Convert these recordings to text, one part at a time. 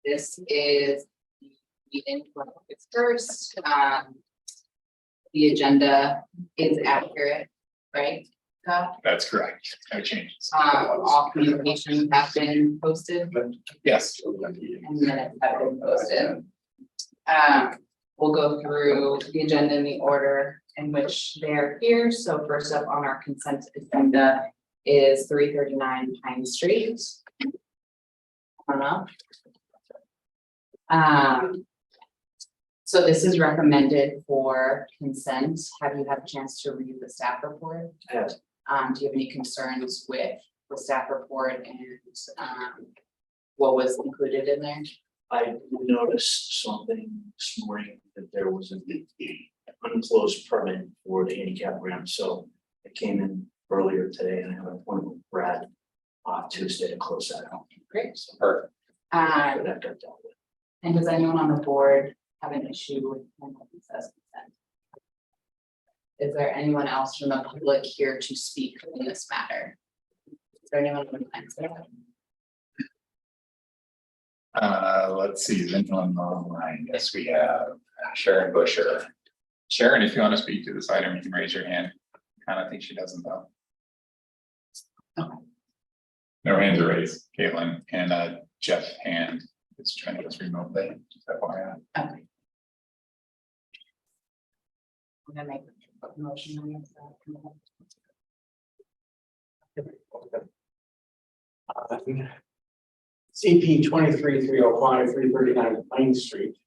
This is the meeting for August 1st. The agenda is accurate, right? Scott? That's correct. No changes. All communications have been posted Yes. and minutes have been posted. We'll go through the agenda in the order in which they're here. So first up on our consent agenda is 339 Pine Street. Come on up. So this is recommended for consent. Have you had a chance to read the staff report? Yes. Do you have any concerns with the staff report and what was included in there? I noticed something this morning that there was an unclosed permit for the handicap ramp, so it came in earlier today and I have an appointment with Brad Tuesday to close that out. Great. So Perfect. that got dealt with. And does anyone on the board have an issue with when it says consent? Is there anyone else from the public here to speak in this matter? Is there anyone who would like to? Let's see, is anyone online? Yes, we have Sharon Busher. Sharon, if you want to speak to this item, you can raise your hand. Kind of think she doesn't though. No hands are raised, Caitlin, and Jeff Hand is joining us remotely. Just FYI. Okay. I'm gonna make a motion on this. CP 23-305, 339 Pine Street.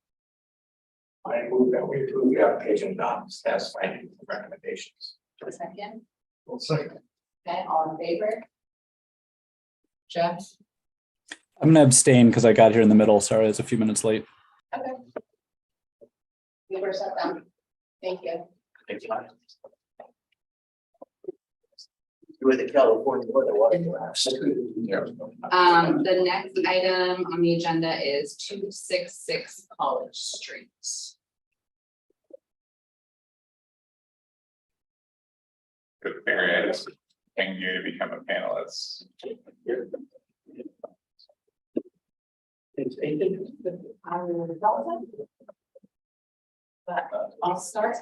I move that we approve the application of staff's findings and recommendations. A second, Well, second. okay, all in favor? Jeff? I'm gonna abstain because I got here in the middle. Sorry, I was a few minutes late. Okay. You were set down. Thank you. Thank you. You were the California weather, what? The next item on the agenda is 266 College Street. Good area is paying you to become a panelist. But I'll start.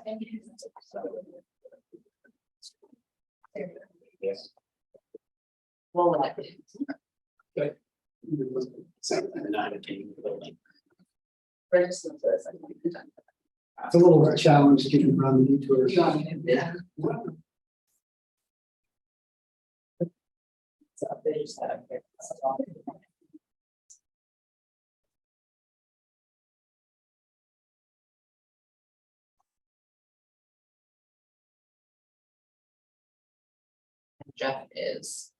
Yes. We'll let it. We're just gonna do this. It's a little bit challenge to get around the detours. You want me to do that? So they just have it. Jeff is.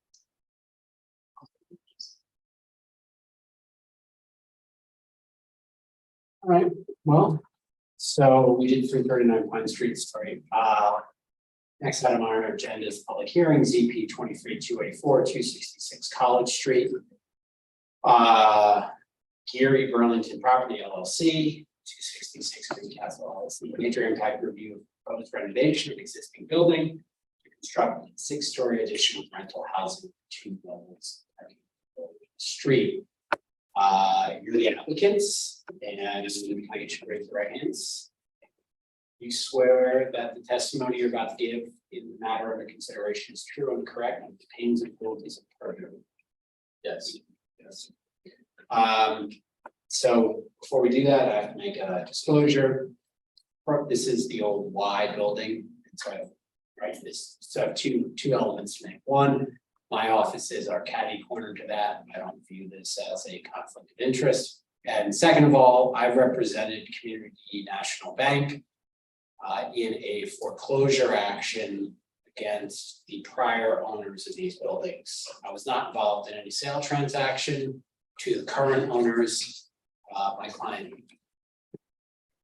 All right, well, so we did 339 Pine Street, sorry. Next item on our agenda is public hearing, ZP 23-284, 266 College Street. Giri Burlington Property LLC, 266 Greencastle LLC, major impact review of proposed renovation of existing building to construct a 6-story addition with rental housing, 2 levels. Street. You're the applicants, and I get you to raise the right hands. You swear that the testimony you're about to give in the matter under consideration is true and correct, and contains and penalties of perjury. Yes. Yes. So before we do that, I have to make a disclosure. This is the old Y building. So I have two elements to make. One, my office is our catty corner to that. I don't view this as a conflict of interest. And second of all, I've represented Community National Bank in a foreclosure action against the prior owners of these buildings. I was not involved in any sale transaction to the current owners. My client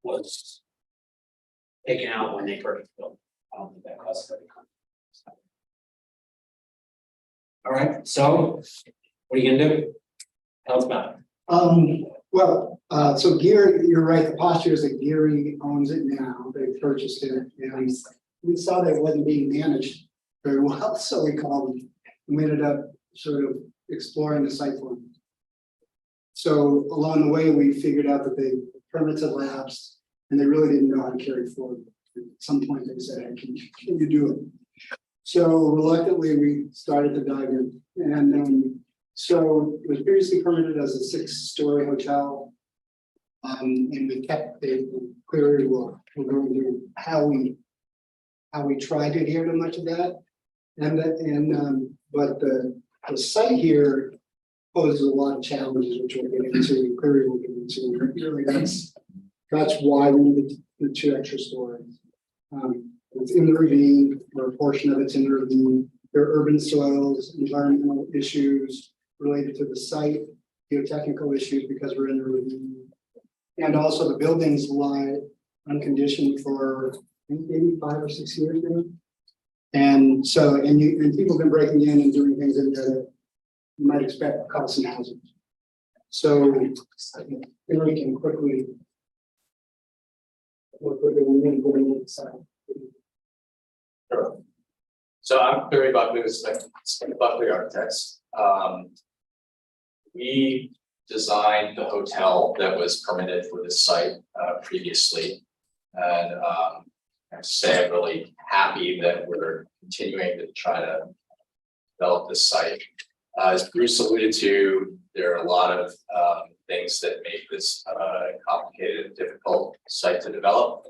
was taken out when they purchased the building. I don't think that costs any money. All right, so what are you gonna do? Tell us about it. So Giri, you're right, the posture is that Giri owns it now, they purchased it, and we saw that it wasn't being managed very well, so we called them. We ended up sort of exploring the site plan. So along the way, we figured out that the permits had lapsed and they really didn't know how to carry forward. At some point, they said, hey, can you do it? So reluctantly, we started to dive in. And so it was previously permitted as a 6-story hotel. And we kept the query, we'll go into how we try to adhere to much of that. But the site here poses a lot of challenges, which we'll get into, query we'll get into. Really, that's why we need the 2 extra stories. It's in the ravine, or a portion of it's in the ravine. There are urban soils, environmental issues related to the site, geotechnical issues because we're in the ravine. And also the buildings lie unconditioned for maybe 5 or 6 years now. And so, and people have been breaking in and doing things in there that you might expect cause some hazards. So then we can quickly. Sure. So I'm Giri Buckley with Buckley Architects. We designed the hotel that was permitted for this site previously. And I have to say I'm really happy that we're continuing to try to develop this site. As Bruce alluded to, there are a lot of things that make this complicated and difficult site to develop.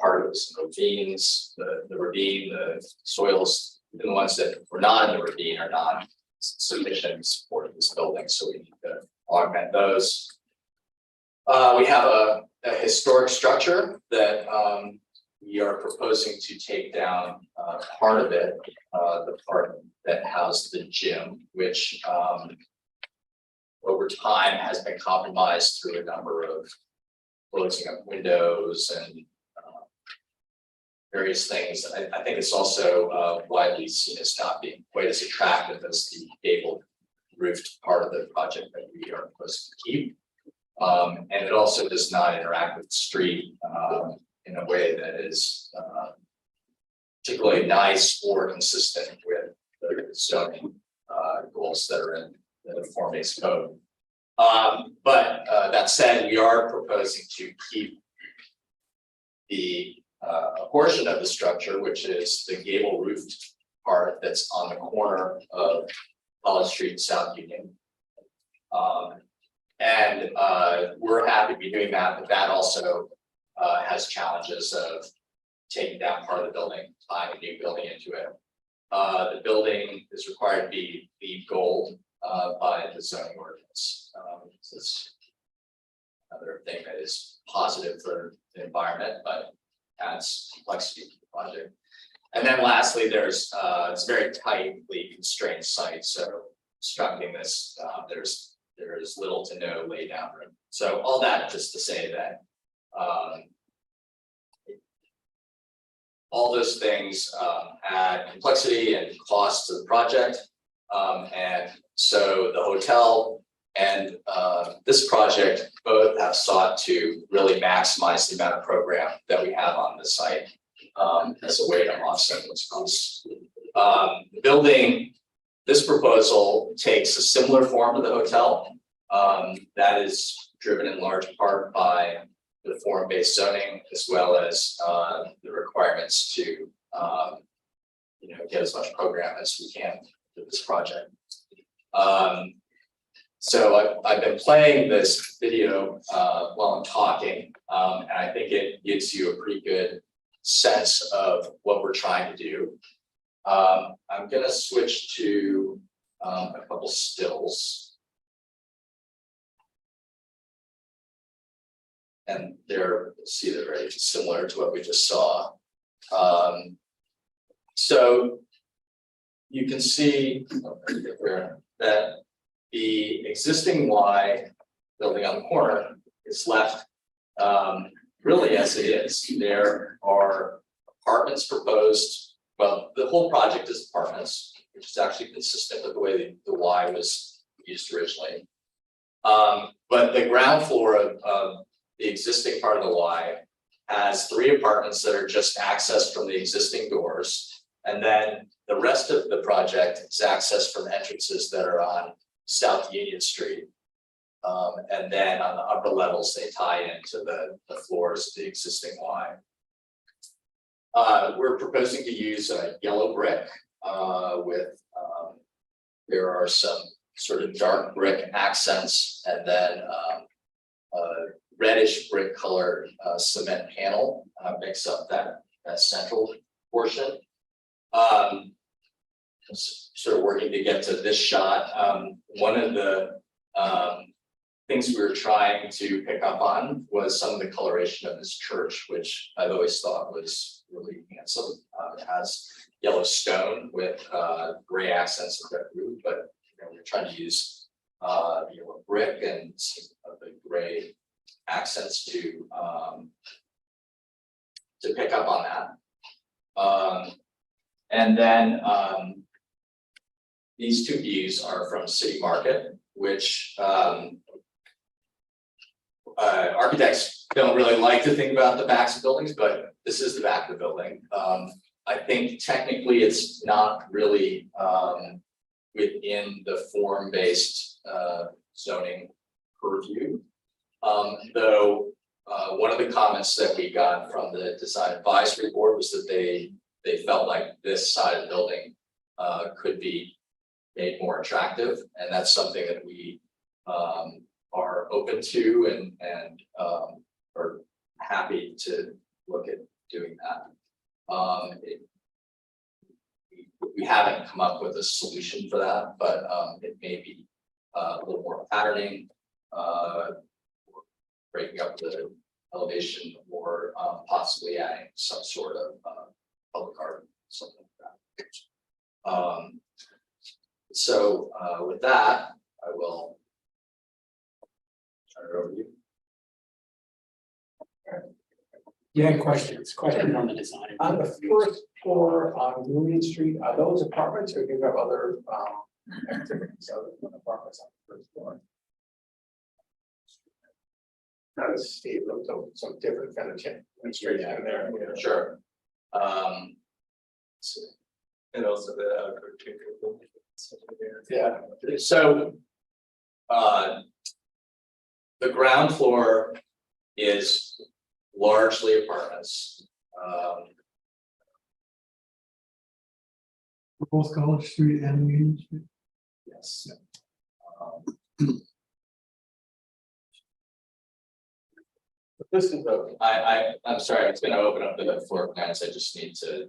Part of it is ravines, the ravine, the soils, even the ones that were not in the ravine are not sufficient to support this building, so we need to augment those. We have a historic structure that we are proposing to take down part of it, the part that housed the gym, which over time has been compromised through a number of closing of windows and various things. I think it's also widely seen as not being quite as attractive as the gable roofed part of the project that we are supposed to keep. And it also does not interact with the street in a way that is particularly nice or consistent with the zoning goals that are in the form-based code. But that said, we are proposing to keep a portion of the structure, which is the gable roofed part that's on the corner of College Street and South Union. And we're happy to be doing that, but that also has challenges of taking down part of the building, tying a new building into it. The building is required to be LEED Gold by the zoning ordinance. It's another thing that is positive for the environment, but adds complexity to the project. And then lastly, there's it's a very tightly constrained site, so constructing this, there's little to no lay down room. So all that just to say that all those things add complexity and cost to the project. And so the hotel and this project both have sought to really maximize the amount of program that we have on the site as a way to offset those costs. The building, this proposal takes a similar form to the hotel. That is driven in large part by the form-based zoning, as well as the requirements to get as much program as we can with this project. So I've been playing this video while I'm talking, and I think it gives you a pretty good sense of what we're trying to do. I'm gonna switch to a couple stills. And they're very similar to what we just saw. So you can see that the existing Y building on the corner is left really as it is. There are apartments proposed. Well, the whole project is apartments, which is actually consistent with the way the Y was used originally. But the ground floor of the existing part of the Y has 3 apartments that are just accessed from the existing doors. And then the rest of the project is accessed from entrances that are on South Union Street. And then on the upper levels, they tie into the floors of the existing Y. We're proposing to use a yellow brick with, there are some sort of dark brick accents and then reddish brick colored cement panel makes up that central portion. Sort of working to get to this shot. One of the things we were trying to pick up on was some of the coloration of this church, which I've always thought was really handsome. It has yellow stone with gray accents of red roof, but we're trying to use yellow brick and some of the gray accents to pick up on that. And then these two views are from City Market, which architects don't really like to think about the backs of buildings, but this is the back of the building. I think technically it's not really within the form-based zoning purview. Though one of the comments that we got from the design advisory board was that they felt like this side of the building could be made more attractive, and that's something that we are open to and are happy to look at doing that. We haven't come up with a solution for that, but it may be a little more patterning, breaking up the elevation, or possibly adding some sort of public art, something like that. So with that, I will turn it over to you. Yeah, questions on the design. On the first floor on Union Street, are those apartments or do you have other activities other than apartments on the first floor? Not as steep, so some different kind of straight down there. Yeah. Sure. And also the Yeah. So the ground floor is largely apartments. Both College Street and Union Street. Yes. But this is a, I'm sorry, it's gonna open up the floor plans. I just need to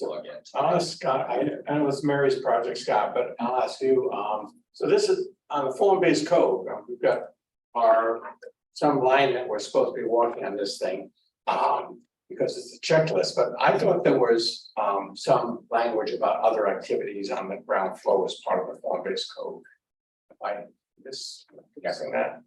log in. I'll ask Scott, I know it's Mary's project, Scott, but I'll ask you, so this is on the form-based code, we've got some line that we're supposed to be working on this thing. Because it's a checklist, but I thought there was some language about other activities on the ground floor as part of the form-based code. I just guessing that.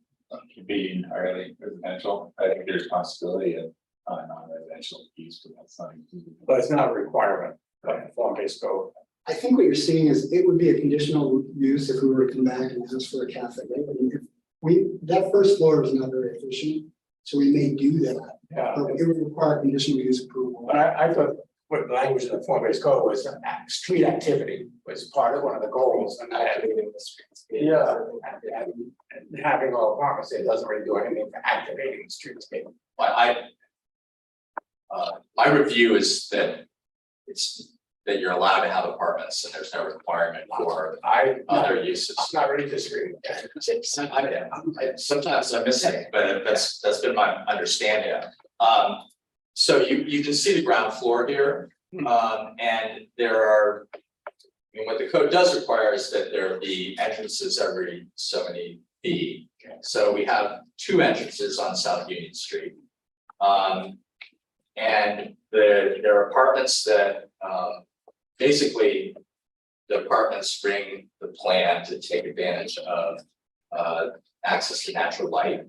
Could be entirely residential. I think there's possibility of non-residential use, but that's not included. But it's not a requirement of the form-based code. I think what you're seeing is it would be a conditional use if we were to come back and ask for a cafe, right? I mean, if that first floor is not very efficient, so we may do that. Yeah, But it would require conditional use approval. but I thought what the language in the form-based code was street activity was part of one of the goals, and I had. Yeah, and having all apartments, it doesn't really do anything for activating the streetscape. My review is that that you're allowed to have apartments and there's no requirement for other uses. I'm not really disagreeing with that. Sometimes I'm missing, but that's been my understanding. So you can see the ground floor here, and there are. I mean, what the code does require is that there be entrances every so many feet. So we have 2 entrances on South Union Street. And there are apartments that basically the apartments bring the plan to take advantage of access to natural light.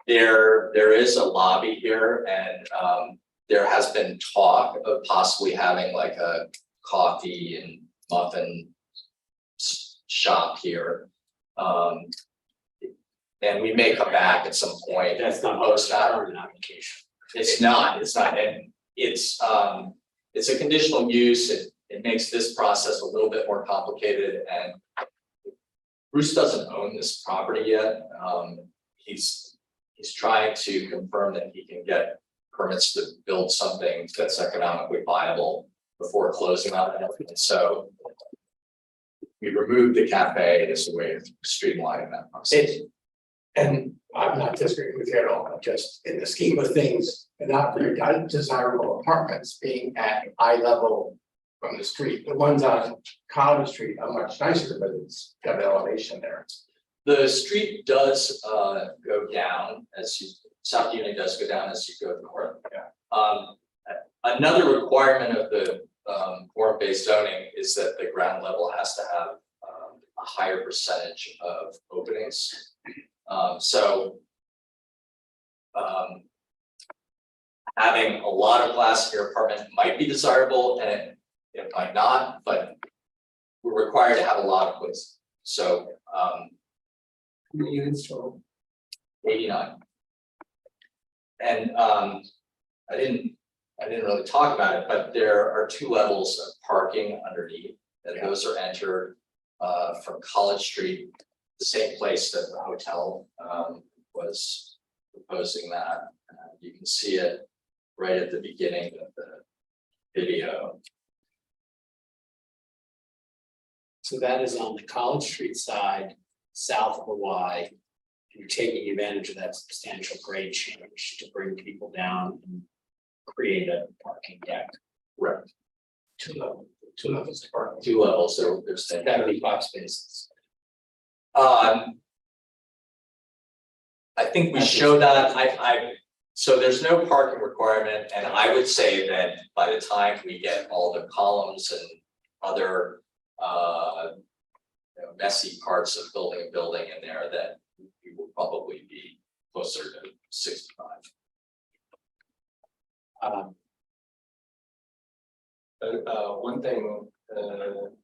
There is a lobby here, and there has been talk of possibly having like a coffee and muffin shop here. And we may come back at some point. That's not post that. an application. It's not, and it's a conditional use. It makes this process a little bit more complicated, and Bruce doesn't own this property yet. He's trying to confirm that he can get permits to build something that's economically viable before closing on it. And so we removed the cafe as a way of streamlining that process. And I'm not disagreeing with you at all, just in the scheme of things, and not very undesirable apartments being at eye level from the street. The ones on College Street are much nicer, but it's got elevation there. The street does go down as you, South Union does go down as you go north. Another requirement of the form-based zoning is that the ground level has to have a higher percentage of openings. Having a lot of glass in your apartment might be desirable and it might not, but we're required to have a lot of places. So How many units total? 89. And I didn't really talk about it, but there are 2 levels of parking underneath, and those are entered from College Street, the same place that the hotel was proposing that. You can see it right at the beginning of the video. So that is on the College Street side, south of the Y. And you're taking advantage of that substantial grade change to bring people down and create a parking deck. Right. 2 levels of parking. 2 levels, there's 75 spaces. I think we show that, so there's no parking requirement, and I would say that by the time we get all the columns and other messy parts of building a building in there, that we will probably be closer to 65. One thing,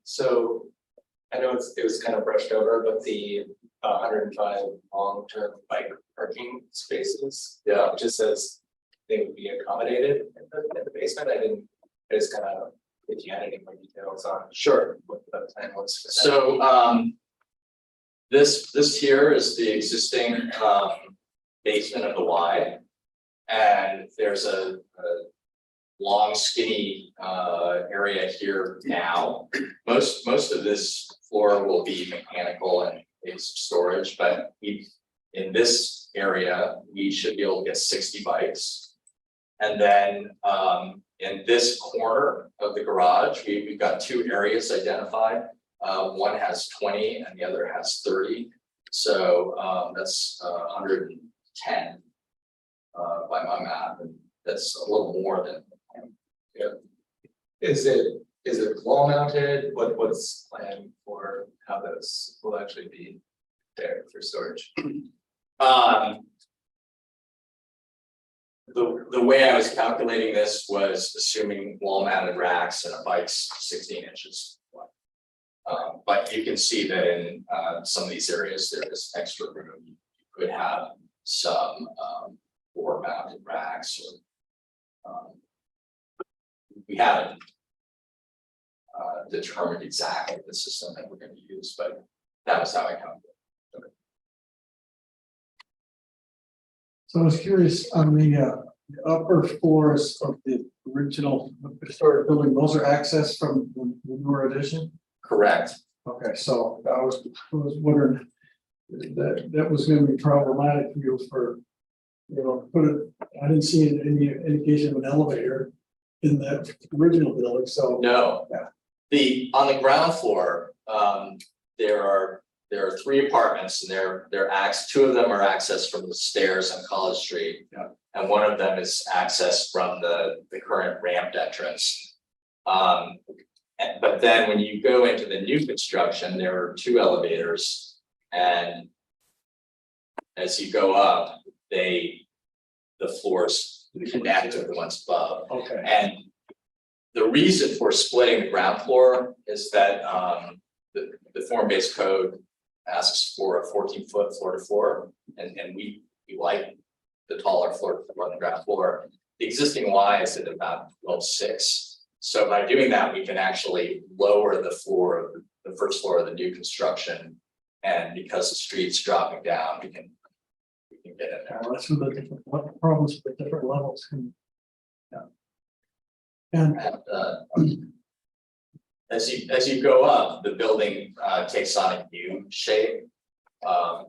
so I know it was kind of brushed over, but the 105 long-term bike parking spaces. Yeah. It just says they would be accommodated in the basement. I just kind of, if you had any more details on. Sure. What the plan was for that. So this here is the existing basement of the Y, and there's a long skinny area here now. Most of this floor will be mechanical and basic storage, but in this area we should be able to get 60 bikes. And then in this corner of the garage, we've got 2 areas identified. One has 20 and the other has 30. So that's 110 by my math, and that's a little more than. Yeah. Is it wall mounted? What's planned for how those will actually be there for storage? The way I was calculating this was assuming wall mounted racks and a bike's 16 inches wide. But you can see that in some of these areas, there is extra room. You could have some floor mounted racks or we haven't determined exactly the system that we're going to use, but that was how I calculated. So I was curious on the upper floors of the original historic building, those are accessed from the newer addition? Correct. Okay, so I was wondering that was gonna be problematic for you for, I didn't see any indication of an elevator in that original building, so. No, Yeah. on the ground floor, there are 3 apartments, and they're 2 of them are accessed from the stairs on College Street. Yeah. And one of them is accessed from the current ramped entrance. But then when you go into the new construction, there are 2 elevators, and as you go up, the floors connect to the ones above. Okay. And the reason for splitting the ground floor is that the form-based code asks for a 14-foot floor to floor, and we like the taller floor to floor on the ground floor. The existing Y is at about 12.6. So by doing that, we can actually lower the floor of the first floor of the new construction And because the street's dropping down, we can get in there. That's some of the different, what problems with different levels can. And As you go up, the building takes on a U shape.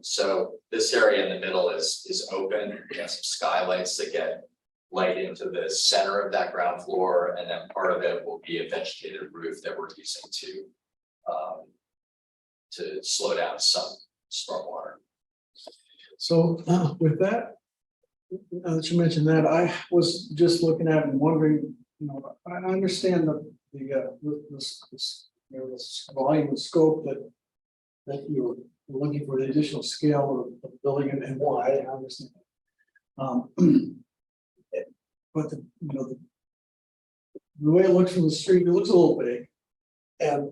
So this area in the middle is open. We have some skylights that get light into the center of that ground floor, and then part of it will be a vegetated roof that we're using to slow down some stormwater. so with that, now that you mentioned that, I was just looking at it and wondering, you know, I understand this volume and scope that you're looking for the additional scale of the building and why, I understand. But the way it looks from the street, it looks a little big. And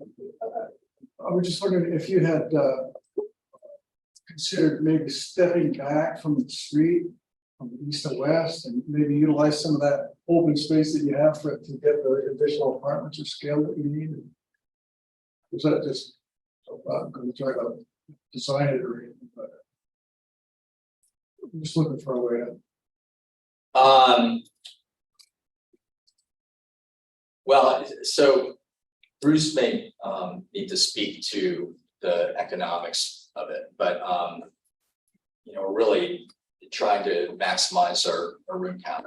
I was just wondering if you had considered maybe stepping back from the street from east to west and maybe utilize some of that open space that you have for it to get the additional apartments or scale that you need. Is that just, I'm going to try to design it or anything, but I'm just looking for a way to. Well, so Bruce may need to speak to the economics of it, but you know, we're really trying to maximize our room count.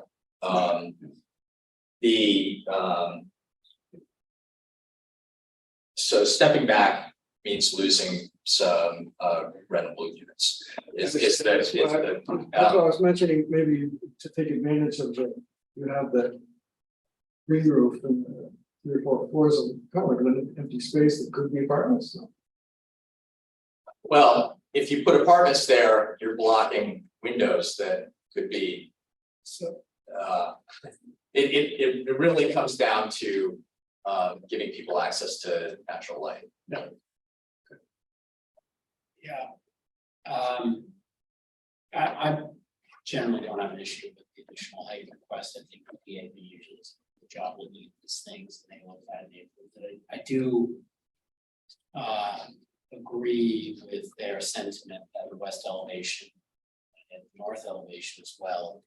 So stepping back means losing some rentable units. That's what I was mentioning, maybe to take advantage of you have the green roof and 3 or 4 floors of kind of like an empty space that could be apartments. So. Well, if you put apartments there, you're blocking windows that could be. So It really comes down to giving people access to natural light. Yeah. I generally don't have an issue with the additional height request. I think the PAB usually does a good job looking at these things and they look at it. I do agree with their sentiment that the west elevation and the north elevation as well.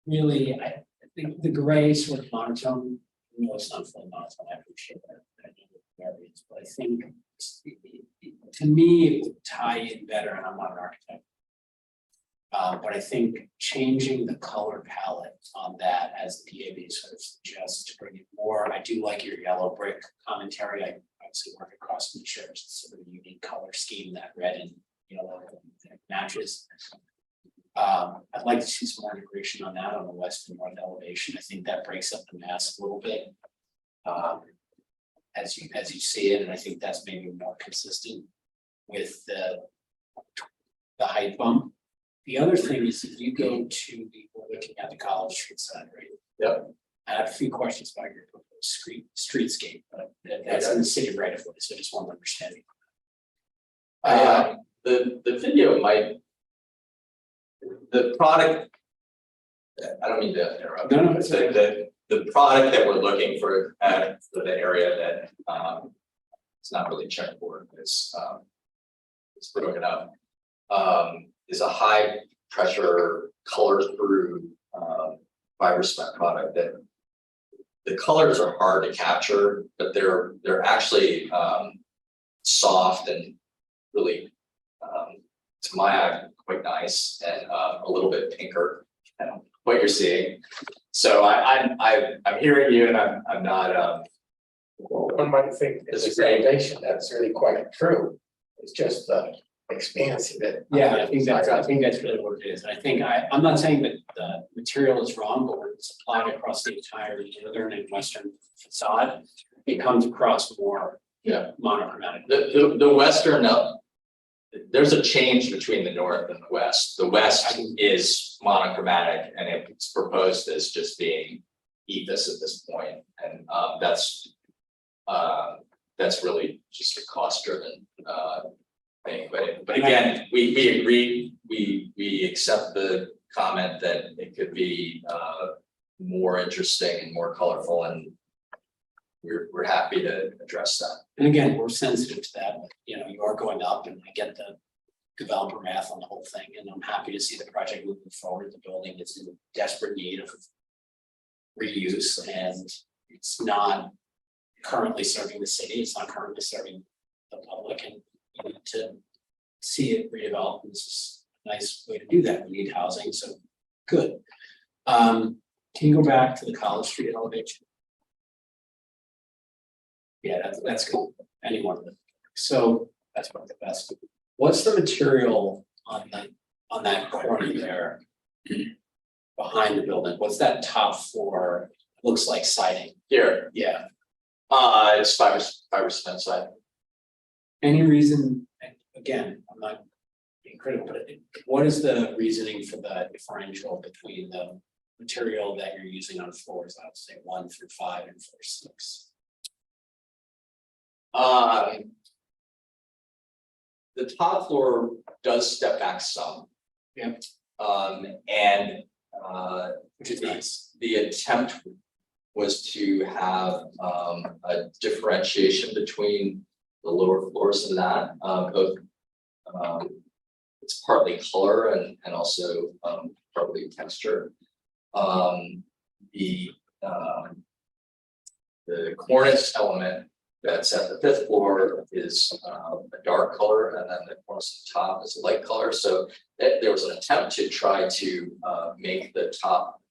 Really, I think the gray sort of monotone, no, it's not full monotone, I appreciate that. I know the variance, but I think to me, it would tie in better, and I'm not an architect. But I think changing the color palette on that, as the PAB sort of suggests, to bring it more. I do like your yellow brick commentary. I obviously work across the church. It's sort of a unique color scheme, that red and yellow matches. I'd like to see some more integration on that on the west and north elevation. I think that breaks up the mass a little bit. As you see it, and I think that's maybe more consistent with the height bump. The other thing is, if you go to we're looking at the College Street side, right? Yep. I have a few questions about your proposed streetscape, but that's in the city right of way, so I just want to understand. The video might. The product. I don't mean to interrupt. No, the product that we're looking for the area that it's not really checkerboard, it's broken up. Is a high pressure color through fiber cement product that the colors are hard to capture, but they're actually soft and really to my eye quite nice and a little bit pinker than what you're seeing. So I'm hearing you, and I'm not One might think it's a foundation, that's really quite true. It's just the expanse of it. Yeah, I think that's really what it is. I think I'm not saying that the material is wrong, but when it's applied across the entire northern and western facade, it comes across more monochromatic. The western there's a change between the north and the west. The west is monochromatic, and it's proposed as just being ethos at this point, and that's really just a cost-driven thing. But again, we agree. We accept the comment that it could be more interesting and more colorful, and we're happy to address that. And again, we're sensitive to that, but, you know, you are going up and I get the developer math on the whole thing, and I'm happy to see the project moving forward. The building is in desperate need of reuse, and it's not currently serving the city, it's not currently serving the public, and you need to see it redeveloped. This is a nice way to do that. We need housing, so good. Can you go back to the College Street elevation? Yeah, that's cool. Any one of them. So that's one of the best. What's the material on that corner there? Behind the building? What's that top floor? Looks like siding. Here, Yeah. it's fiber cement side. Any reason, again, I'm not being critical, but what is the reasoning for the differential between the material that you're using on floors, I would say 1 through 5 and 4, 6? The top floor does step back some. Yeah. And Which is nice. the attempt was to have a differentiation between the lower floors and that, both it's partly color and also partly texture. The cornice element that's at the 5th floor is a dark color, and then the cornice at the top is a light color. So there was an attempt to try to make the top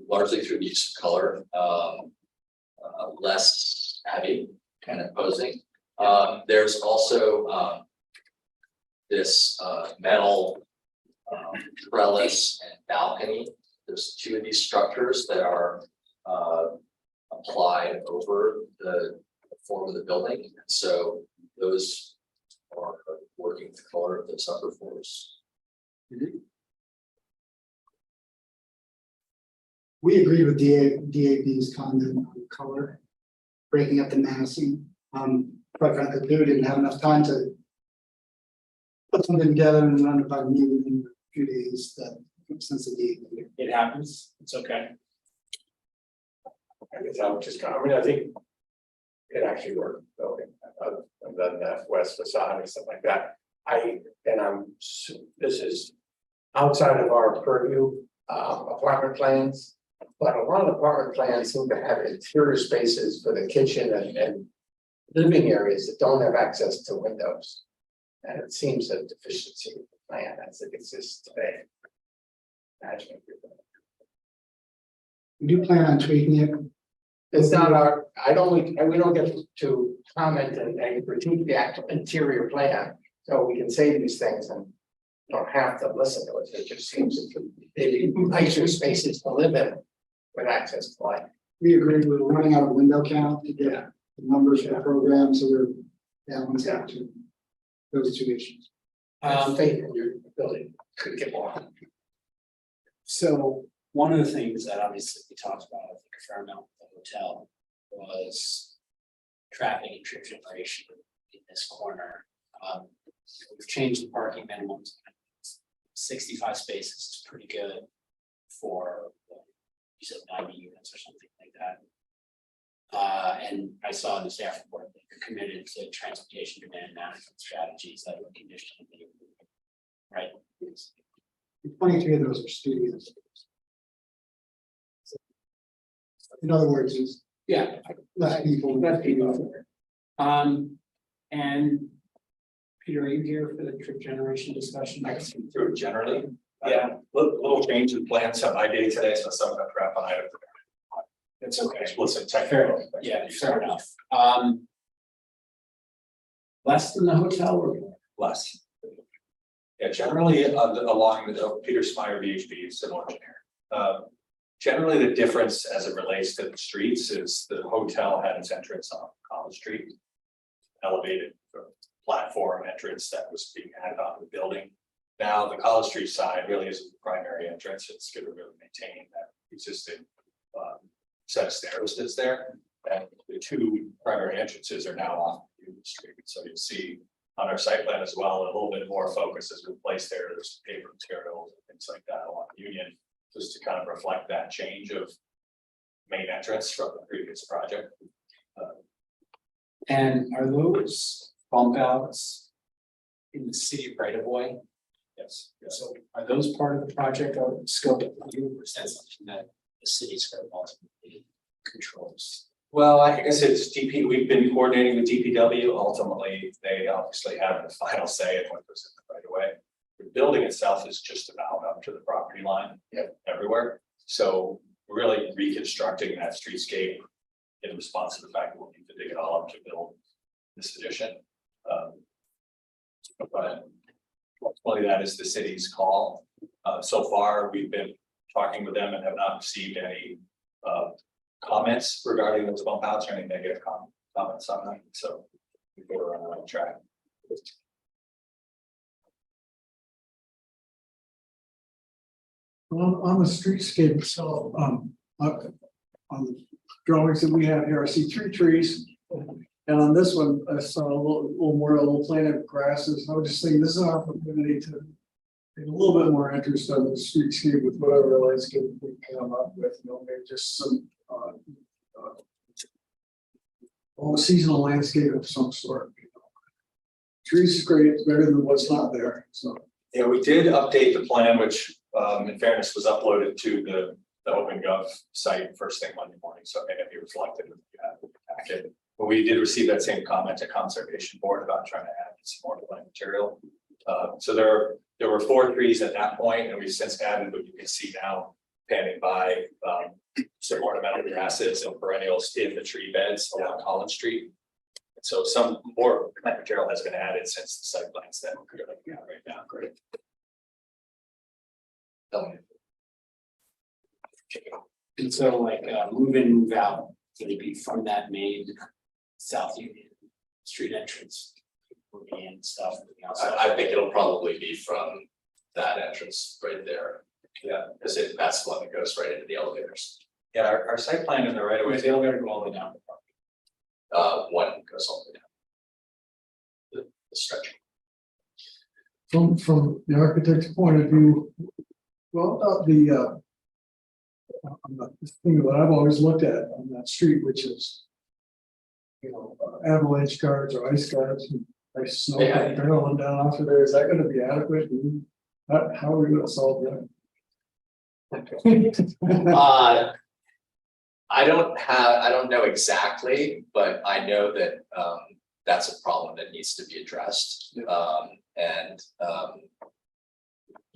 largely through the use of color less heavy, kind of posing. There's also this metal trellis and balcony. There's 2 of these structures that are applied over the form of the building, and so those are working the color of those upper floors. We agree with DAB's comment on color, breaking up the massing. Quite frankly, we didn't have enough time to put something together and run it by me in a few days that since the DAB. It happens. It's okay. I guess I would just, I think it actually worked, building, and then that west facade and stuff like that. This is outside of our purview, apartment plans, but a lot of apartment plans seem to have interior spaces for the kitchen and living areas that don't have access to windows. And it seems a deficiency of the plan as it exists today. Imagine. We do plan on tweaking it. It's not we don't get to comment and critique the actual interior plan, so we can say these things and don't have to listen to it. It just seems maybe nicer spaces to live in with access to light. We agree, we're running out of window count to get the numbers for the program, so we're balancing out to those 2 issues. Faith in your ability could get more. So one of the things that obviously we talked about, I think a fair amount with the hotel, was traffic and trip generation in this corner. We've changed the parking minimums. 65 spaces is pretty good for, you said 90 units or something like that. And I saw in the staff report that you're committed to transportation demand management strategies that are conditioned, right? 23 of those are studios. In other words, it's less people. And Peter, are you here for the trip generation discussion? I can speak through it generally. Little change in plans on my day today, so some of that crap on item. It's okay. Explicit Fair, technical. yeah, fair enough. Less than the hotel or more? Less. Yeah, generally along with Peter Smyer, VHB, civil engineer. Generally, the difference as it relates to the streets is the hotel had its entrance on College Street. Elevated platform entrance that was being added onto the building. Now, the College Street side really isn't the primary entrance. It's going to really maintain that existing set of stairs that's there. And the 2 primary entrances are now off Union Street. So you'll see on our site plan as well, a little bit more focus has been placed there. There's paper materials and things like that along Union, just to kind of reflect that change of main entrance from the previous project. And are those bump outs in the city right of way? Yes. So are those part of the project or scope of review, or is that something that the city's going to ultimately controls? Well, I guess it's DP, we've been coordinating with DPW. Ultimately, they obviously have the final say in what goes in the right of way. The building itself is just about up to the property line everywhere. So we're really reconstructing that streetscape in response to the fact that we'll need to dig it all up to build this addition. But ultimately, that is the city's call. So far, we've been talking with them and have not received any comments regarding those bump outs or any negative comments on them. So we're on the right track. On the streetscape itself, on the drawings that we have here, I see 3 trees. And on this one, I saw a little more, a little plant of grasses. I was just thinking, this is an opportunity to take a little bit more interest on the streetscape with whatever landscape we come up with, you know, maybe just some seasonal landscape of some sort. You know. Trees is great, it's better than what's not there, so. Yeah, we did update the plan, which in fairness was uploaded to the OpenGov site first thing Monday morning, so it may not be reflected in the packet. But we did receive that same comment at Conservation Board about trying to add some more plant material. So there were 4 trees at that point, and we've since added what you can see now panning by some ornamental grasses and perennials in the tree beds along College Street. And so some more plant material has been added since the site plans that we're looking at right now. Great. And so like move in, move out, would it be from that main South Union Street entrance? And stuff. I think it'll probably be from that entrance right there. Yeah, because that's the one that goes right into the elevators. Yeah, our site plan in the right of way, The elevator go all the way down. One goes all the way down. The stretch. From the architect's point of view, well, about the thing that I've always looked at on that street, which is, you know, avalanche guards or ice guards and ice snow barreling down off of there. Is that going to be adequate? How are we going to solve that? I don't know exactly, but I know that that's a problem that needs to be addressed. You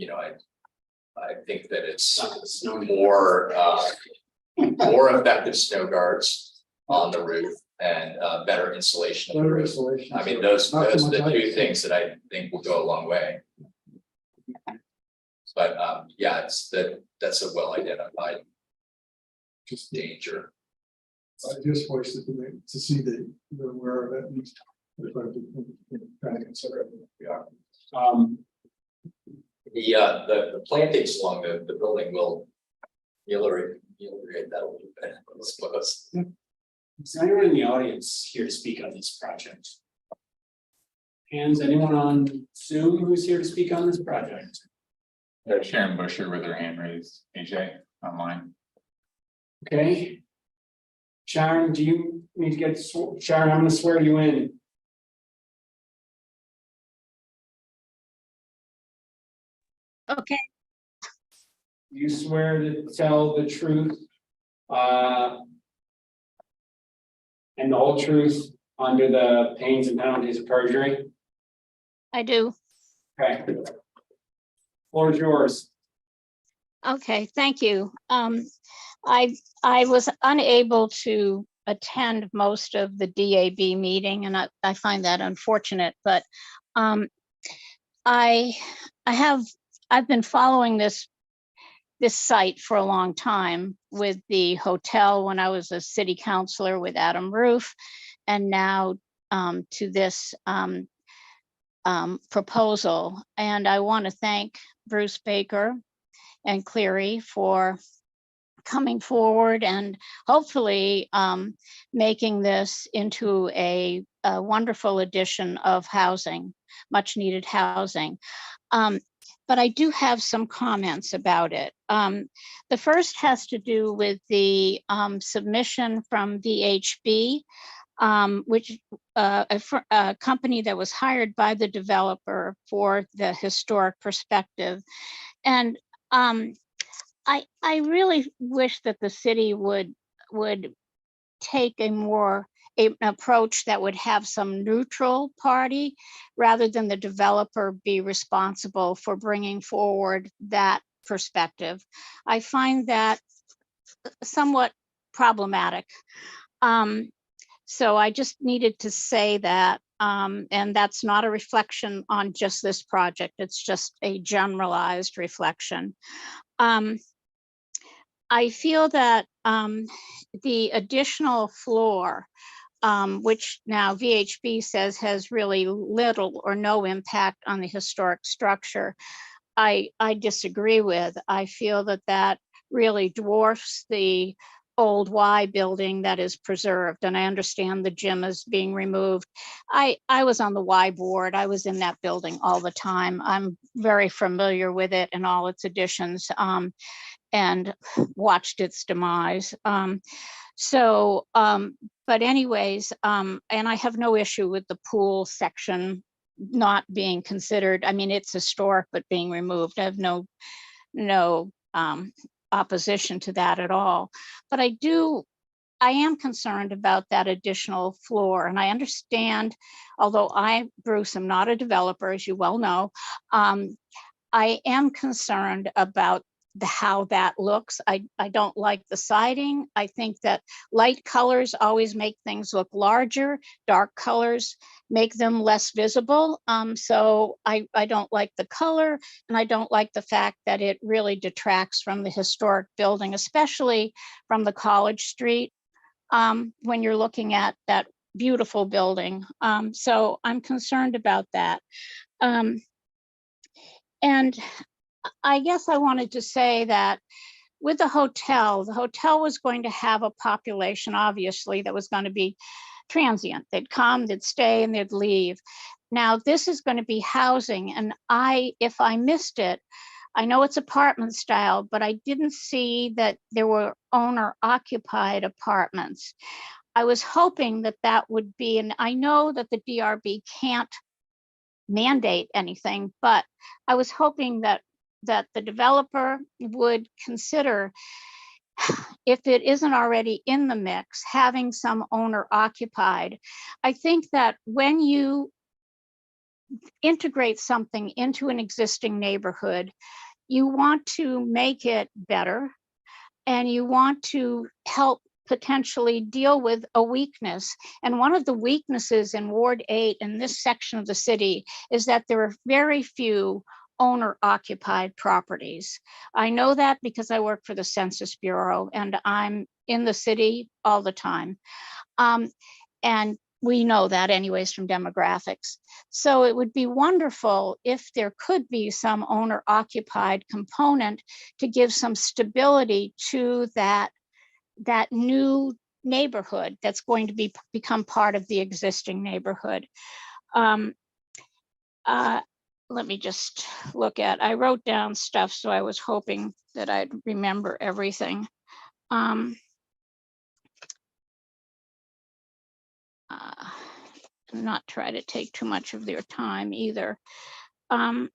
know, I think that it's more effective snow guards on the roof and better insulation of the roof. I mean, those are the 2 things that I think will go a long way. But yeah, that's a well identified danger. I just voiced it to see that you're aware of it. And if I'm trying to consider it. Yeah. The plantings along the building will ameliorate that a little bit, I suppose. Is anyone in the audience here to speak on this project? Hands, anyone on Zoom who's here to speak on this project? Sharon Busher with her hand raised, AJ online. Okay. Sharon, do you need to get Sharon? I'm going to swear you in. Okay, You swear to tell the truth and the whole truth under the pains and penalties of perjury? I do. Okay. Floor is yours. Okay, thank you. I was unable to attend most of the DAB meeting, and I find that unfortunate, but I've been following this site for a long time with the hotel when I was a city councilor with Adam Roof, and now to this proposal. And I want to thank Bruce Baker and Cleary for coming forward and hopefully making this into a wonderful addition of housing, much needed housing. but I do have some comments about it. The first has to do with the submission from VHB, which a company that was hired by the developer for the historic perspective. And I really wish that the city would take an approach that would have some neutral party rather than the developer be responsible for bringing forward that perspective. I find that somewhat problematic. So I just needed to say that, and that's not a reflection on just this project. It's just a generalized reflection. I feel that the additional floor, which now VHB says has really little or no impact on the historic structure, I disagree with. I feel that that really dwarfs the old Y building that is preserved. And I understand the gym is being removed. I was on the Y board. I was in that building all the time. I'm very familiar with it and all its additions, and watched its demise. But anyways, and I have no issue with the pool section not being considered. I mean, it's historic, but being removed. I have no opposition to that at all. But I am concerned about that additional floor. And I understand, although Bruce, am not a developer, as you well know, I am concerned about how that looks. I don't like the siding. I think that light colors always make things look larger. Dark colors make them less visible. So I don't like the color, and I don't like the fact that it really detracts from the historic building, especially from the College Street, when you're looking at that beautiful building. So I'm concerned about that. And I guess I wanted to say that with the hotel was going to have a population, obviously, that was going to be transient. They'd come, they'd stay, and they'd leave. Now, this is going to be housing, and if I missed it, I know it's apartment style, but I didn't see that there were owner-occupied apartments. I was hoping that that would be, and I know that the DRB can't mandate anything, but I was hoping that the developer would consider, if it isn't already in the mix, having some owner occupied. I think that when you integrate something into an existing neighborhood, you want to make it better, and you want to help potentially deal with a weakness. And one of the weaknesses in Ward 8 in this section of the city is that there are very few owner-occupied properties. I know that because I work for the Census Bureau and I'm in the city all the time. And we know that anyways from demographics. So it would be wonderful if there could be some owner-occupied component to give some stability to that new neighborhood that's going to become part of the existing neighborhood. Let me just look I wrote down stuff, so I was hoping that I'd remember everything. Not try to take too much of their time either. I'm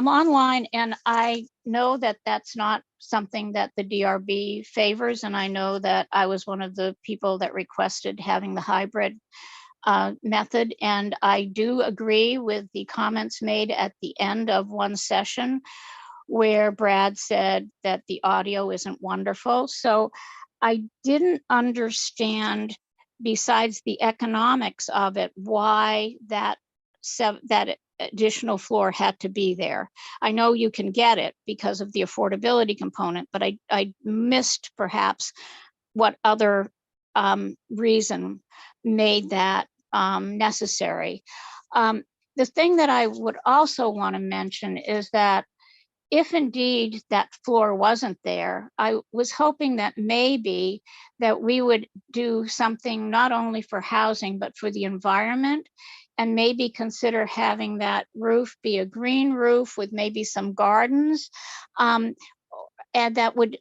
online, and I know that that's not something that the DRB favors. And I know that I was one of the people that requested having the hybrid method. And I do agree with the comments made at the end of one session where Brad said that the audio isn't wonderful. So I didn't understand, besides the economics of it, why that additional floor had to be there. I know you can get it because of the affordability component, but I missed perhaps what other reason made that necessary. The thing that I would also want to mention is that if indeed that floor wasn't there, I was hoping that maybe that we would do something not only for housing, but for the environment, and maybe consider having that roof be a green roof with maybe some gardens. And that would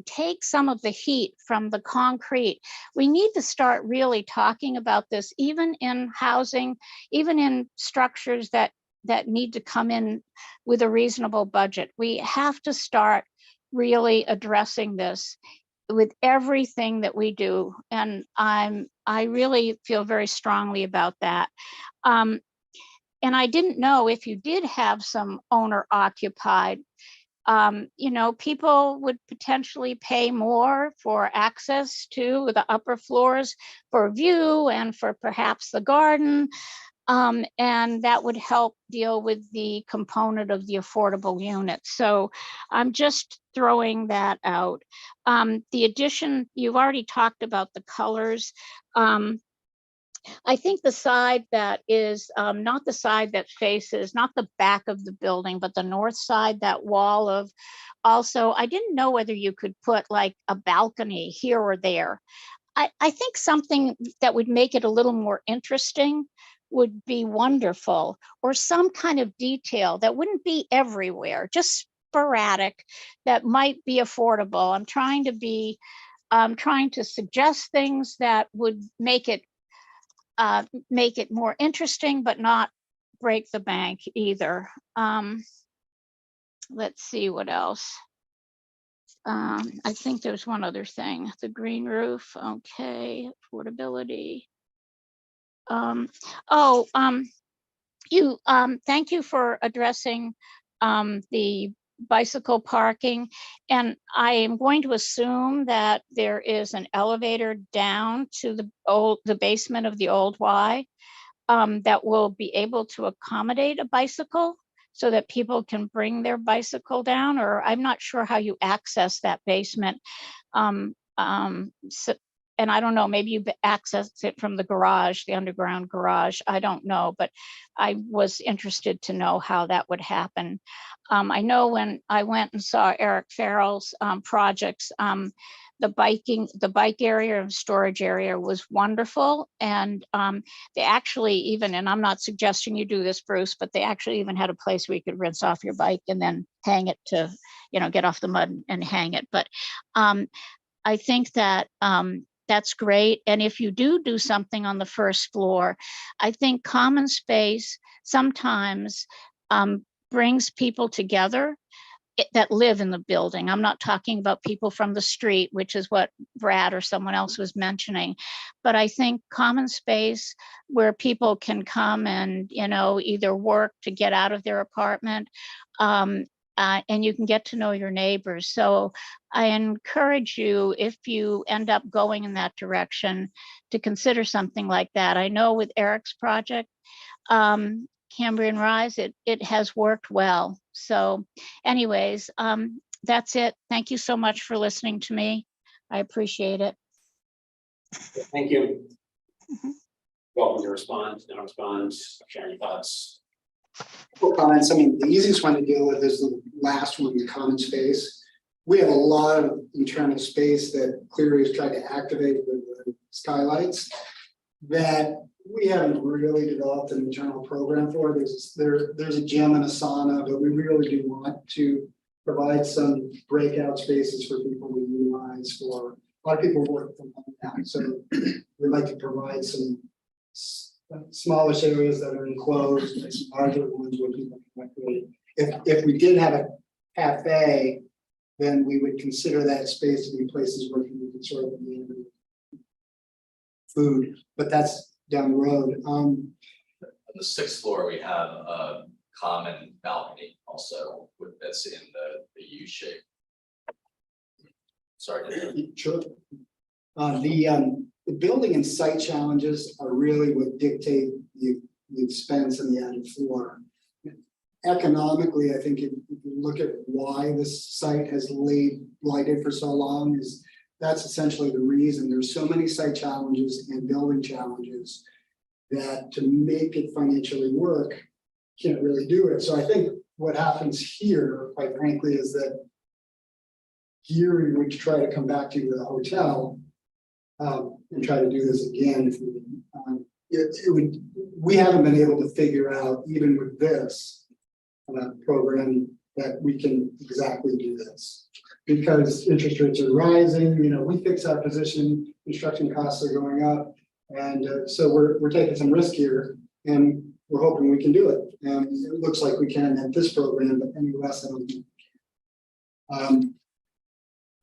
take some of the heat from the concrete. We need to start really talking about this, even in housing, even in structures that need to come in with a reasonable budget. We have to start really addressing this with everything that we do. And I really feel very strongly about that. And I didn't know if you did have some owner occupied, people would potentially pay more for access to the upper floors for view and for perhaps the garden. And that would help deal with the component of the affordable units. So I'm just throwing that out. The addition, you've already talked about the colors. I think the side that is not the side that faces, not the back of the building, but the north side, that wall of also, I didn't know whether you could put like a balcony here or there. I think something that would make it a little more interesting would be wonderful, or some kind of detail that wouldn't be everywhere, just sporadic, that might be affordable. I'm trying to suggest things that would make it more interesting, but not break the bank either. Let's see what else. I think there's one other thing, the green roof. Okay, affordability. Thank you for addressing the bicycle parking. And I am going to assume that there is an elevator down to the basement of the old Y that will be able to accommodate a bicycle so that people can bring their bicycle down, or I'm not sure how you access that basement. And I don't know, maybe you access it from the garage, the underground garage. I don't know, but I was interested to know how that would happen. I know when I went and saw Eric Farrell's projects, the bike area and storage area was wonderful. And they actually even, and I'm not suggesting you do this, Bruce, but they actually even had a place where you could rinse off your bike and then hang it to, get off the mud and hang it. But I think that that's great. And if you do something on the first floor, I think common space sometimes brings people together that live in the building. I'm not talking about people from the street, which is what Brad or someone else was mentioning. But I think common space where people can come and, either work to get out of their apartment, and you can get to know your neighbors. So I encourage you, if you end up going in that direction, to consider something like that. I know with Eric's project, Cambrian Rise, it has worked well. So anyways, that's it. Thank you so much for listening to me. I appreciate it. Thank you. Welcome to respond, no response, share your thoughts. Comments. I mean, the easiest one to deal with is the last one, the common space. We have a lot of internal space that Cleary has tried to activate with the skylights that we haven't really developed an internal program for. There's a gym and a sauna, but we really do want to provide some breakout spaces for people to utilize. For a lot of people work from home now, so we'd like to provide some smallish areas that are enclosed, and some larger ones where people can recreate. If we did have a cafe, then we would consider that space to be places where people could sort of eat food, but that's down the road. On the 6th floor, we have a common balcony also that's in the U shape. Sorry. Sure. The building and site challenges are really what dictate the expense and the added floor. Economically, I think if you look at why this site has laid blighted for so long, that's essentially the reason. There's so many site challenges and building challenges that to make it financially work, can't really do it. So I think what happens here, quite frankly, is that Giri would try to come back to the hotel and try to do this again. It would, we haven't been able to figure out, even with this program, that we can exactly do this. Because interest rates are rising, you know, we fix our position, construction costs are going up. And so we're taking some risk here, and we're hoping we can do it. And it looks like we can at this program, but any less, I don't think.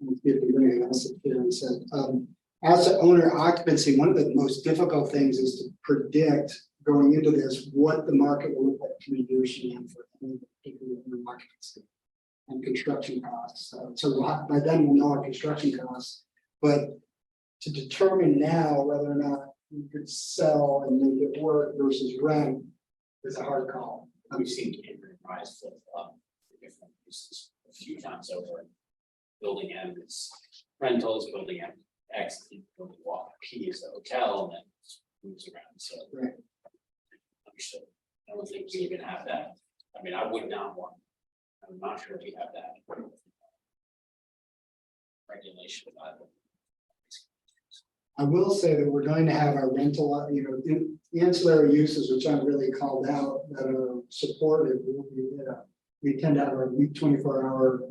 Let's see if we bring anything else up here and said, as to owner occupancy, one of the most difficult things is to predict going into this what the market will look like 3 years from now for any particular owner occupancy and construction costs. So by then we'll know our construction costs, but to determine now whether or not you could sell and make it work versus rent is a hard call. We've seen Cambridge rise to different uses a few times over. Building M is rentals, building M X, building P is a hotel, and then it moves around. So Right. understood. I don't think we even have that. I mean, I would not want. I'm not sure if we have that regulation. I will say that we're going to have our rental, you know, ancillary uses, which aren't really called out, that are supported. We tend to have our 24-hour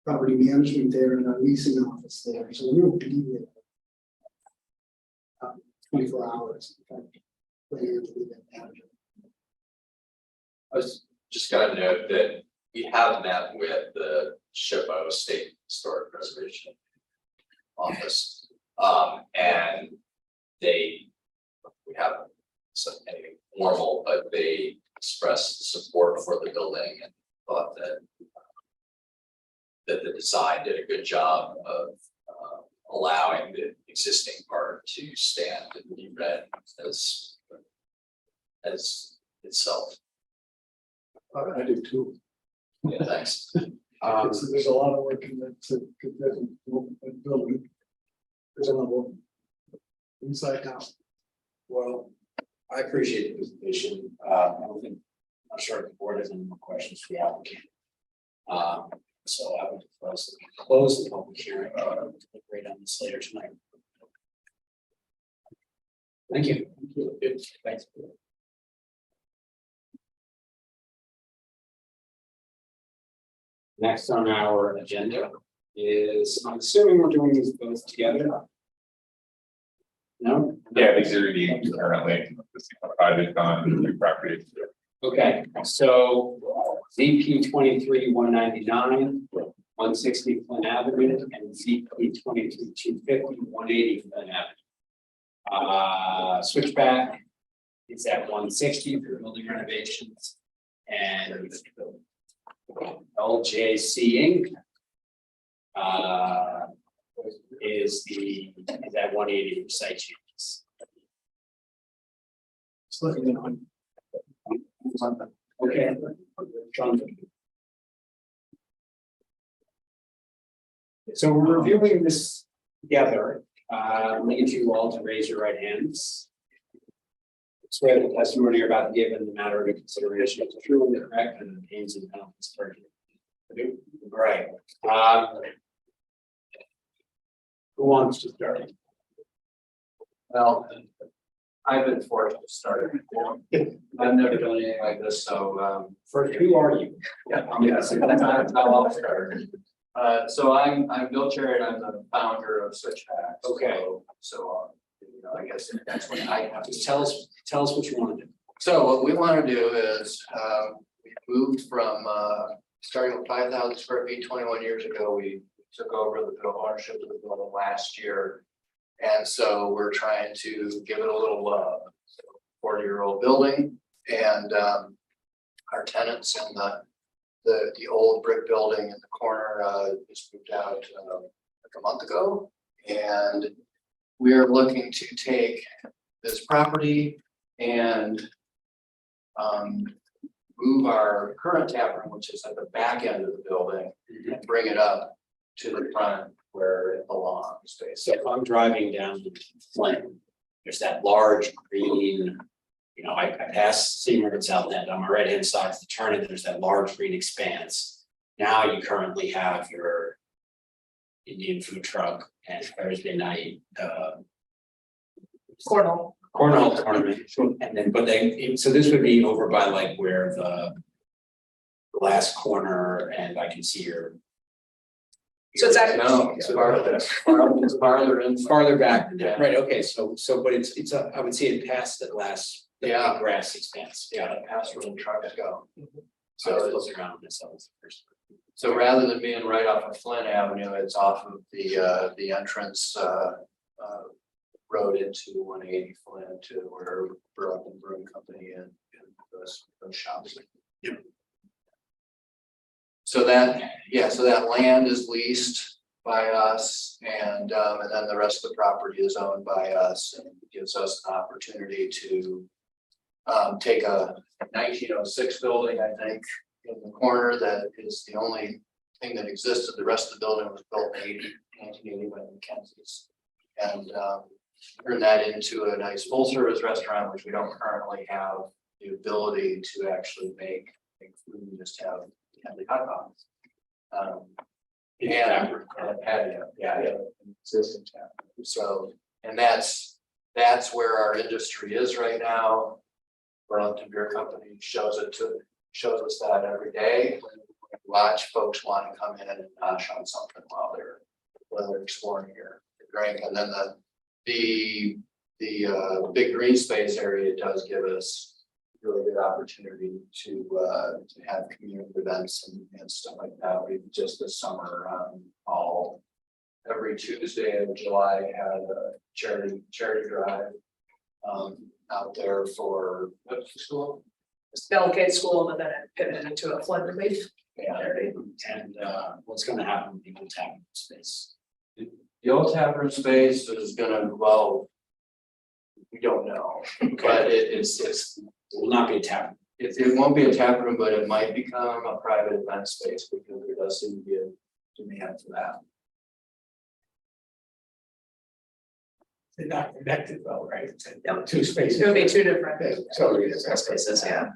property management there and our leasing office there. So we'll be there 24 hours. In fact, planning to be that manager. I was just gonna note that we have met with the SHPO State Historic Preservation Office. And we haven't said anything formal, but they expressed support for the building and thought that the design did a good job of allowing the existing part to stand and be read as itself. I do too. Yeah, thanks. There's a lot of work in that building. There's another inside out. Well, I appreciate the presentation. I don't think, I'm not sure if the board has any more questions for the applicant. So I would close the public hearing, right on this later tonight. Thank you. Thanks. Next on our agenda is, I'm assuming we're doing these both together. No? Yeah, these are the currently, I've done new properties. Okay, so ZP 23-199, 160 Flynn Avenue, and ZP 23-250, 180 Flynn Avenue. Switchback is at 160 for building renovations, and LJC Inc. Is at 180 for site changes. Okay. So we're reviewing this together. Need you all to raise your right hands. Swear the testimony you're about to give in the matter of consideration is true and correct, and the pains and penalties for you. Right. Who wants to start? Well, I've been forced to start. I've never done anything like this, so First, who are you? that's how I'll start. So I'm Bill Cherry, and I'm the founder of Switchback. Okay. So you know, I guess that's what I have to Just tell us what you want to do. So what we want to do is we moved from starting with 5,000 square feet 21 years ago. We took over the ownership of the building last year. And so we're trying to give it a little love. 40-year-old building, and our tenants in the old brick building in the corner just moved out like a month ago. And we are looking to take this property and move our current tap room, which is at the back end of the building, and bring it up to the front where it belongs. So if I'm driving down Flynn, there's that large green you know, I passed Seamer's Outlet on my right hand side of the turn, and there's that large green expanse. Now you currently have your Indian food truck and Thursday night, Cornhole. cornhole tournament, and then, but they, so this would be over by like where the glass corner, and I can see your. So it's actually. No, it's farther in. Farther back, Yeah. right, okay, so, but it's, I would see it past the glass, the big Yeah. grass expanse. Yeah, past where the trucks go. So So it's it's, around this, that was the first. so rather than being right off of Flynn Avenue, it's off of the entrance, road into 180 Flynn to where Burlington Brewing Company and those shops. So that, yeah, so that land is leased by us, and then the rest of the property is owned by us, and gives us an opportunity to take a 1906 building, I think, in the corner that is the only thing that existed. The rest of the building was built in 1980 by the Mackenzies, and turn that into a nice full service restaurant, which we don't currently have the ability to actually make food. We just have the hot dogs. And a patio, yeah, existing tap. So, and that's where our industry is right now. Burlington Beer Company shows us that every day. Watch folks want to come in and nosh on something while they're exploring your drink. And then the big green space area does give us really good opportunity to have community events and stuff like that. We've just this summer, every Tuesday in July had a charity drive out there for what's the school? It's Belkate School, and then it pivoted into a flood relief. Yeah, and what's gonna happen with the old tavern space? The old tavern space is gonna, well, we don't know, but it's Will not be a tavern. it won't be a tap room, but it might become a private event space because there does seem to be a demand for that. They're not connected though, right? Two spaces. It would be two different. So it's Spaces, yeah.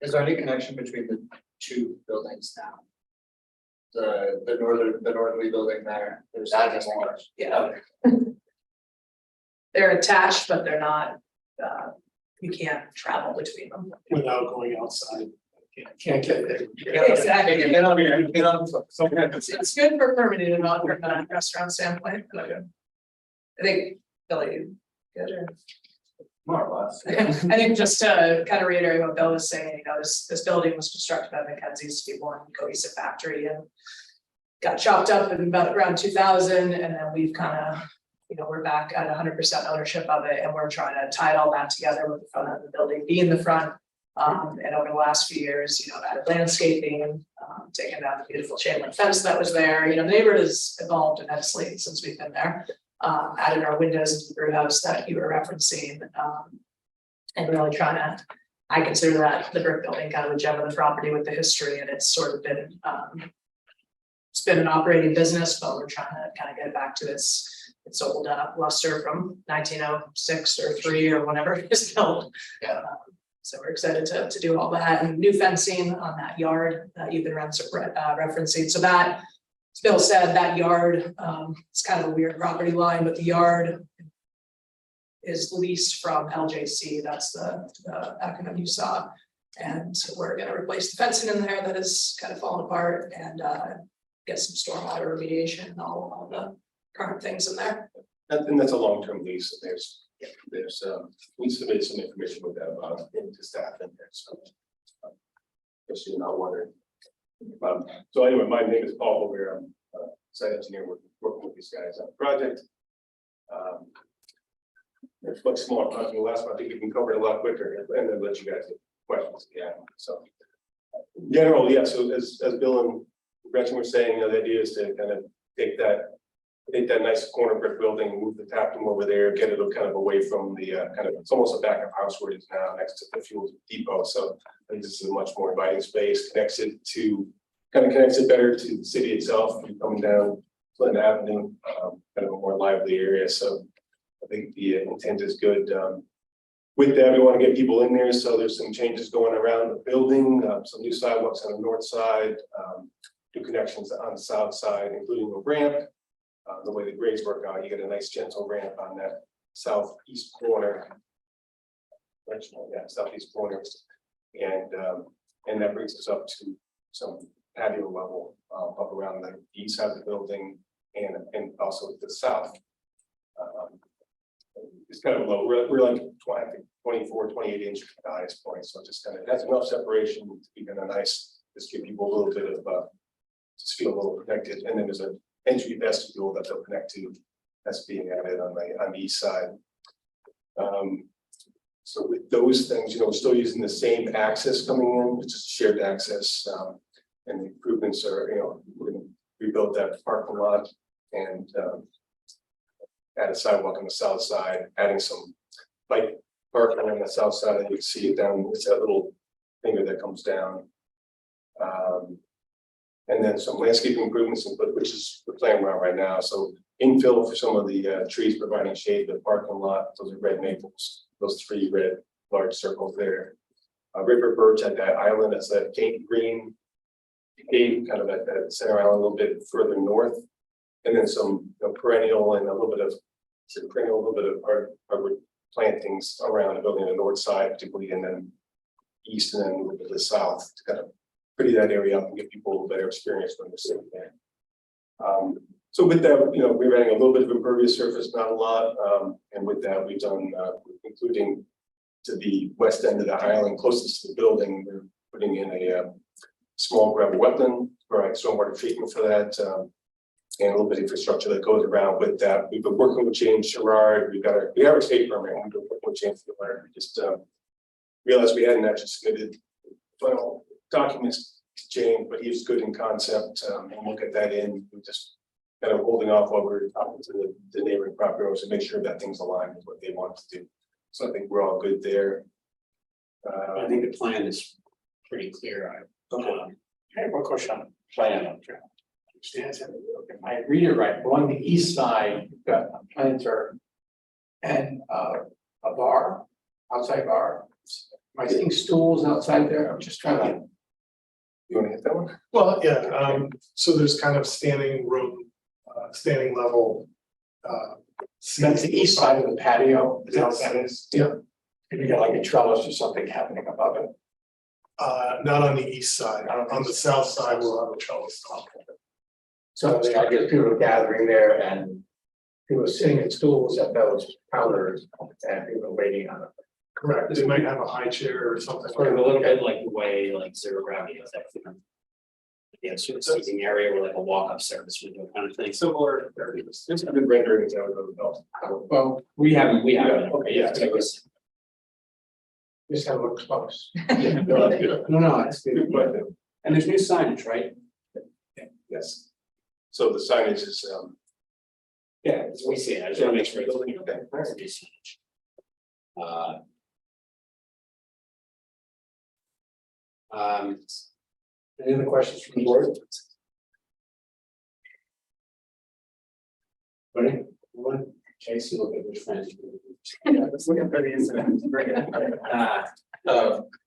Is there any connection between the two buildings now? The northerly building there, there's Not just anymore. Yeah. They're attached, but they're not, you can't travel between them. Without going outside. Can't get there. Exactly. Get on here, get on. It's good for permitting and not from a restaurant standpoint. But I think Billy, good or? More or less. I think just to kind of reiterate what Bill was saying, you know, this building was constructed by Mackenzie's to be one cohesive factory and got chopped up in about around 2000, and then we've kind of, you know, we're back at 100% ownership of it, and we're trying to tie it all back together with the front of the building being the front. And over the last few years, you know, added landscaping, taken down the beautiful chain link fence that was there. You know, the neighborhood has evolved immensely since we've been there. Added our windows into the brew house that you were referencing, and really trying to, I consider that the brick building kind of a gem of the property with the history, and it's sort of been, it's been an operating business, but we're trying to kind of get it back to its old luster from 1906 or 3 or whenever it was built. Yeah. So we're excited to do all that, and new fencing on that yard that you've been referencing. So that, as Bill said, that yard, it's kind of a weird property line, but the yard is leased from LJC. That's the acronym you saw. And we're gonna replace the fencing in there that has kind of fallen apart and get some stormwater remediation and all the current things in there. And that's a long-term lease, and there's, we submitted some information with them, into staff in there, so. Just so you're not wondering. So anyway, my name is Paul O'Bear, I'm site engineer working with these guys on the project. It's much smaller project than the last one, I think we can cover it a lot quicker, and then let you guys get questions, yeah, so. In general, yeah, so as Bill and Gretchen were saying, you know, the idea is to kind of take that nice corner brick building, move the tap room over there, get it kind of away from the kind of, it's almost a back of house where it is now next to the fuel depot. So I think this is a much more inviting space, connects it better to the city itself. You're coming down Flynn Avenue, kind of a more lively area. So I think the intent is good. with that, we want to get people in there, so there's some changes going around the building, some new sidewalks on the north side, new connections on the south side, including a ramp. The way the grades work out, you get a nice gentle ramp on that southeast corner. Southeast corner, and that brings us up to some patio level up around the east side of the building and also to the south. It's kind of low. We're like 24, 28 inch at the highest point, so just kind of that's enough separation to be kind of nice. Just give people a little bit of just feel a little protected, and then there's an entry vestibule that they'll connect to. That's being added on the east side. So with those things, you know, we're still using the same access coming in, which is shared access, and the improvements are, you know, we're going to rebuild that parking lot and add a sidewalk on the south side, adding some bike parking on the south side, and you can see it down. It's that little finger that comes down, and then some landscape improvements, which is the plan we're on right now. So infill for some of the trees providing shade to the parking lot. Those are red maples. Those 3 red large circles there. River birch at that island, that's that green gate, kind of at that center island, a little bit further north, and then some perennial and a little bit of hardwood plantings around the building on the north side, particularly, and then east and then a little bit to the south to kind of pretty that area up and give people a little better experience when they're sitting there. So with that, you know, we're adding a little bit of impervious surface, not a lot, and with that, we've done, including to the west end of the island, closest to the building, we're putting in a small gravel wetland, provide stormwater treatment for that, and a little bit of infrastructure that goes around with that. We've been working with James Sherrard. We have a state permit. We've been working with James Sherrard. We just realized we hadn't actually submitted final documents to James, but he was good in concept, and we'll get that in. We're just kind of holding off while we're talking to the neighboring property owners to make sure that things align with what they want to do. So I think we're all good there. I think the plan is pretty clear. I have one question on the plan. Understands it. If I read it right, along the east side, you've got a planter and a bar, outside bar. Am I seeing stools outside there? I'm just trying to. You want to hit that one? Well, yeah, so there's kind of standing room, standing level. That's the east side of the patio. Is that what that is? Yeah. And you got like a trellis or something happening above it. Not on the east side, on the south side, we'll have a trellis top. So I guess people are gathering there and people are sitting in stools at those counters and people are waiting on it. Correct, they might have a high chair or something. Sort of a little bit like the way like zero gravity is that. Yeah, sort of seating area or like a walk-up service window kind of thing. Similar. There's some good renderings out of the Well, we haven't. Okay, yeah. Just gotta look close. No, it's good. And there's new signage, right? Yes. So the signage is Yeah, as we see it. I just want to make sure it's new signage. Any other questions from the board? Ready? One, Chase, you look at which friend. Let's look at the incident.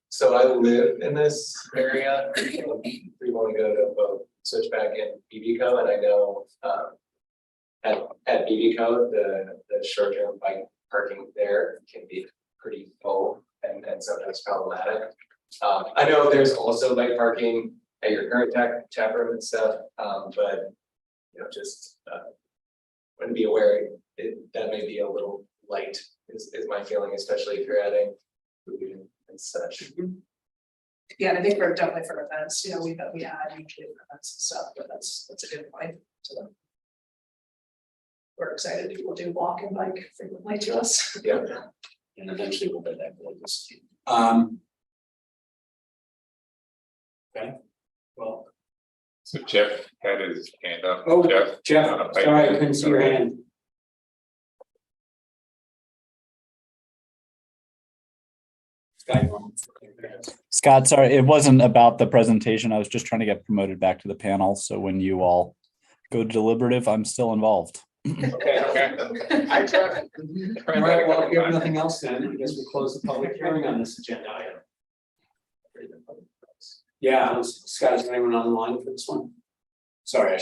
So I live in this area, 3 want to go to both Switchback and BB-Co, and I know at BB-Co, the short-term bike parking there can be pretty full and sometimes problematic. I know there's also bike parking at your current tap room and stuff, but you know, just want to be aware that may be a little light is my feeling, especially if you're adding food and such. Yeah, I think definitely for events, you know, we add usually events and stuff, but that's a good point. So we're excited people do walk and bike frequently to us. Yeah. And eventually we'll get that. Okay, well. So Jeff had his hand up. Oh, Jeff, sorry, I couldn't see your hand. Scott, sorry, it wasn't about the presentation. I was just trying to get promoted back to the panel. So when you all go deliberative, I'm still involved. Okay. I tried. All right, well, if you have nothing else then, I guess we close the public hearing on this agenda item. Yeah, Scott, is there anyone on the line for this one? Sorry.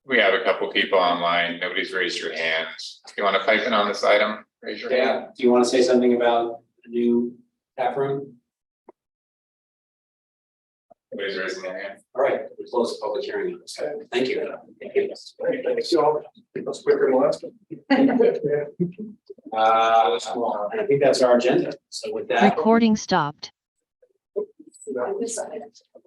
We have a couple people online. Nobody's raised your hand. If you want to pipe in on this item, raise your hand. Yeah, do you want to say something about the new tap room? Nobody's raising their hand. All right, we close the public hearing on this. Thank you. Thank you. Thanks, y'all. That's quicker than last one. I think that's our agenda. So with that. Recording stopped. Decided.